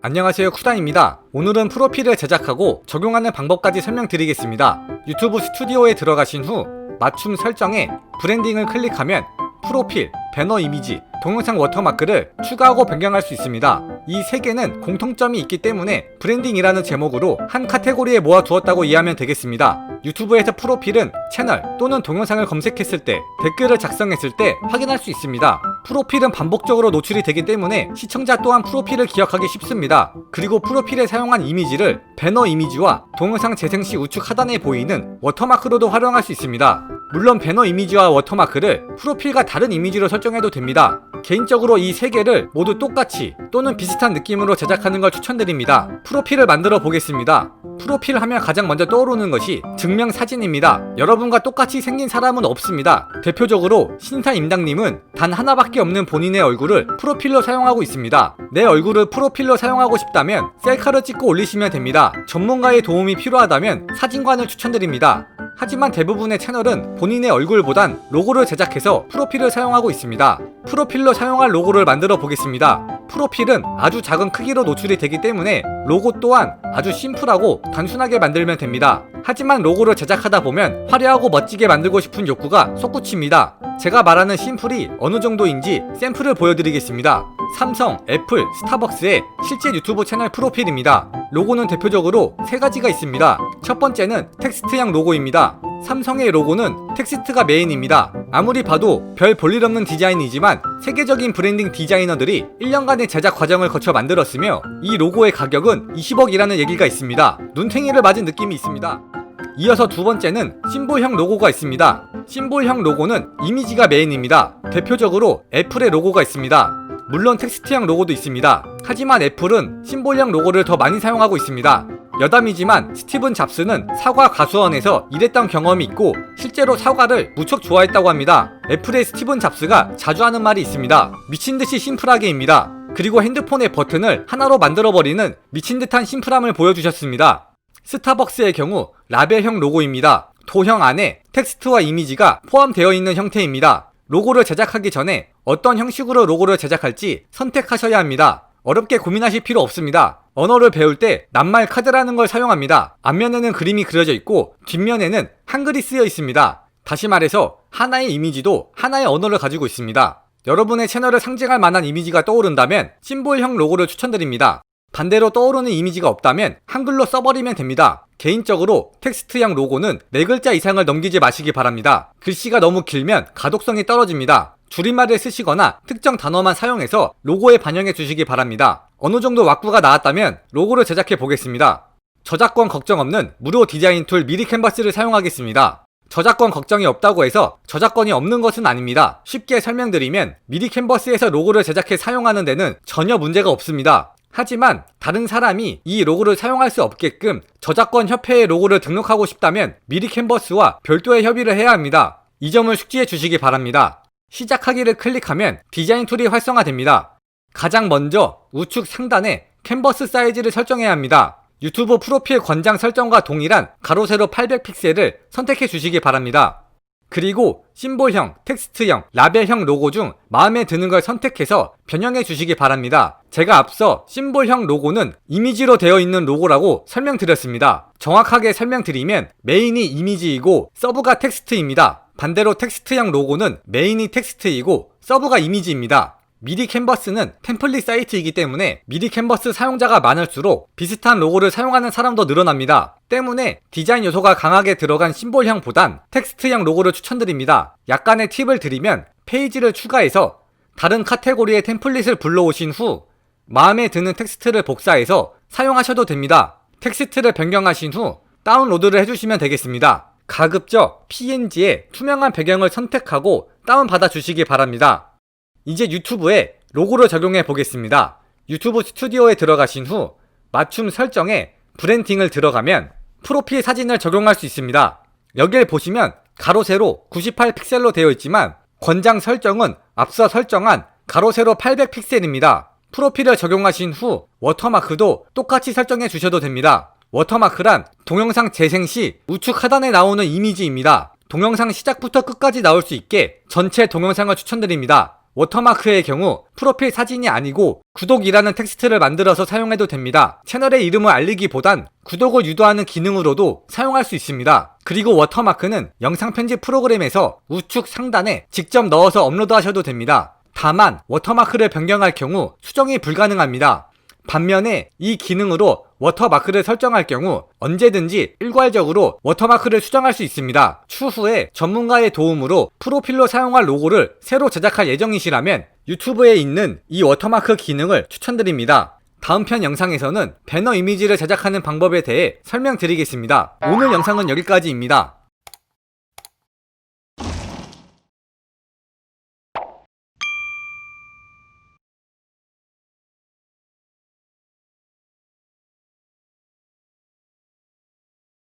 안녕하세요, 쿠단입니다. 오늘은 프로필을 제작하고 적용하는 방법까지 설명드리겠습니다. 유튜브 스튜디오에 들어가신 후 맞춤 설정에 브랜딩을 클릭하면 프로필, 배너 이미지, 동영상 워터마크를 추가하고 변경할 수 있습니다. 이 세 개는 공통점이 있기 때문에 브랜딩이라는 제목으로 한 카테고리에 모아두었다고 이해하면 되겠습니다. 유튜브에서 프로필은 채널 또는 동영상을 검색했을 때, 댓글을 작성했을 때 확인할 수 있습니다. 프로필은 반복적으로 노출이 되기 때문에 시청자 또한 프로필을 기억하기 쉽습니다. 그리고 프로필에 사용한 이미지를 배너 이미지와 동영상 재생 시 우측 하단에 보이는 워터마크로도 활용할 수 있습니다. 물론 배너 이미지와 워터마크를 프로필과 다른 이미지로 설정해도 됩니다. 개인적으로 이 세 개를 모두 똑같이 또는 비슷한 느낌으로 제작하는 걸 추천드립니다. 프로필을 만들어 보겠습니다. 프로필 하면 가장 먼저 떠오르는 것이 증명사진입니다. 여러분과 똑같이 생긴 사람은 없습니다. 대표적으로 신사임당님은 단 하나밖에 없는 본인의 얼굴을 프로필로 사용하고 있습니다. 내 얼굴을 프로필로 사용하고 싶다면 셀카를 찍고 올리시면 됩니다. 전문가의 도움이 필요하다면 사진관을 추천드립니다. 하지만 대부분의 채널은 본인의 얼굴보단 로고를 제작해서 프로필을 사용하고 있습니다. 프로필로 사용할 로고를 만들어 보겠습니다. 프로필은 아주 작은 크기로 노출이 되기 때문에 로고 또한 아주 심플하고 단순하게 만들면 됩니다. 하지만 로고를 제작하다 보면 화려하고 멋지게 만들고 싶은 욕구가 솟구칩니다. 제가 말하는 심플이 어느 정도인지 샘플을 보여드리겠습니다. 삼성, 애플, 스타벅스의 실제 유튜브 채널 프로필입니다. 로고는 대표적으로 세 가지가 있습니다. 첫 번째는 텍스트형 로고입니다. 삼성의 로고는 텍스트가 메인입니다. 아무리 봐도 별 볼일 없는 디자인이지만 세계적인 브랜딩 디자이너들이 1년간의 제작 과정을 거쳐 만들었으며 이 로고의 가격은 20억이라는 얘기가 있습니다. 눈탱이를 맞은 느낌이 있습니다. 이어서 두 번째는 심볼형 로고가 있습니다. 심볼형 로고는 이미지가 메인입니다. 대표적으로 애플의 로고가 있습니다. 물론 텍스트형 로고도 있습니다. 하지만 애플은 심볼형 로고를 더 많이 사용하고 있습니다. 여담이지만 스티븐 잡스는 사과 가수원에서 일했던 경험이 있고 실제로 사과를 무척 좋아했다고 합니다. 애플의 스티븐 잡스가 자주 하는 말이 있습니다. 미친듯이 심플하게입니다. 그리고 핸드폰의 버튼을 하나로 만들어버리는 미친듯한 심플함을 보여주셨습니다. 스타벅스의 경우 라벨형 로고입니다. 도형 안에 텍스트와 이미지가 포함되어 있는 형태입니다. 로고를 제작하기 전에 어떤 형식으로 로고를 제작할지 선택하셔야 합니다. 어렵게 고민하실 필요 없습니다. 언어를 배울 때 낱말 카드라는 걸 사용합니다. 앞면에는 그림이 그려져 있고 뒷면에는 한글이 쓰여 있습니다. 다시 말해서 하나의 이미지도 하나의 언어를 가지고 있습니다. 여러분의 채널을 상징할 만한 이미지가 떠오른다면 심볼형 로고를 추천드립니다. 반대로 떠오르는 이미지가 없다면 한글로 써버리면 됩니다. 개인적으로 텍스트형 로고는 4글자 이상을 넘기지 마시기 바랍니다. 글씨가 너무 길면 가독성이 떨어집니다. 줄임말을 쓰시거나 특정 단어만 사용해서 로고에 반영해 주시기 바랍니다. 어느 정도 왁구가 나왔다면 로고를 제작해 보겠습니다. 저작권 걱정 없는 무료 디자인 툴 미리 캔버스를 사용하겠습니다. 저작권 걱정이 없다고 해서 저작권이 없는 것은 아닙니다. 쉽게 설명드리면 미리 캔버스에서 로고를 제작해 사용하는 데는 전혀 문제가 없습니다. 하지만 다른 사람이 이 로고를 사용할 수 없게끔 저작권 협회에 로고를 등록하고 싶다면 미리 캔버스와 별도의 협의를 해야 합니다. 이 점을 숙지해 주시기 바랍니다. 시작하기를 클릭하면 디자인 툴이 활성화됩니다. 가장 먼저 우측 상단에 캔버스 사이즈를 설정해야 합니다. 유튜브 프로필 권장 설정과 동일한 가로 세로 800픽셀을 선택해 주시기 바랍니다. 그리고 심볼형, 텍스트형, 라벨형 로고 중 마음에 드는 걸 선택해서 변형해 주시기 바랍니다. 제가 앞서 심볼형 로고는 이미지로 되어 있는 로고라고 설명드렸습니다. 정확하게 설명드리면 메인이 이미지이고 서브가 텍스트입니다. 반대로 텍스트형 로고는 메인이 텍스트이고 서브가 이미지입니다. 미리 캔버스는 템플릿 사이트이기 때문에 미리 캔버스 사용자가 많을수록 비슷한 로고를 사용하는 사람도 늘어납니다. 때문에 디자인 요소가 강하게 들어간 심볼형보단 텍스트형 로고를 추천드립니다. 약간의 팁을 드리면 페이지를 추가해서 다른 카테고리의 템플릿을 불러오신 후 마음에 드는 텍스트를 복사해서 사용하셔도 됩니다. 텍스트를 변경하신 후 다운로드를 해주시면 되겠습니다. 가급적 PNG에 투명한 배경을 선택하고 다운받아 주시기 바랍니다. 이제 유튜브에 로고를 적용해 보겠습니다. 유튜브 스튜디오에 들어가신 후 맞춤 설정에 브랜딩을 들어가면 프로필 사진을 적용할 수 있습니다. 여기를 보시면 가로 세로 98픽셀로 되어 있지만 권장 설정은 앞서 설정한 가로 세로 800픽셀입니다. 프로필을 적용하신 후 워터마크도 똑같이 설정해 주셔도 됩니다. 워터마크란 동영상 재생 시 우측 하단에 나오는 이미지입니다. 동영상 시작부터 끝까지 나올 수 있게 전체 동영상을 추천드립니다. 워터마크의 경우 프로필 사진이 아니고 구독이라는 텍스트를 만들어서 사용해도 됩니다. 채널의 이름을 알리기보단 구독을 유도하는 기능으로도 사용할 수 있습니다. 그리고 워터마크는 영상 편집 프로그램에서 우측 상단에 직접 넣어서 업로드하셔도 됩니다. 다만 워터마크를 변경할 경우 수정이 불가능합니다. 반면에 이 기능으로 워터마크를 설정할 경우 언제든지 일괄적으로 워터마크를 수정할 수 있습니다. 추후에 전문가의 도움으로 프로필로 사용할 로고를 새로 제작할 예정이시라면 유튜브에 있는 이 워터마크 기능을 추천드립니다. 다음 편 영상에서는 배너 이미지를 제작하는 방법에 대해 설명드리겠습니다. 오늘 영상은 여기까지입니다.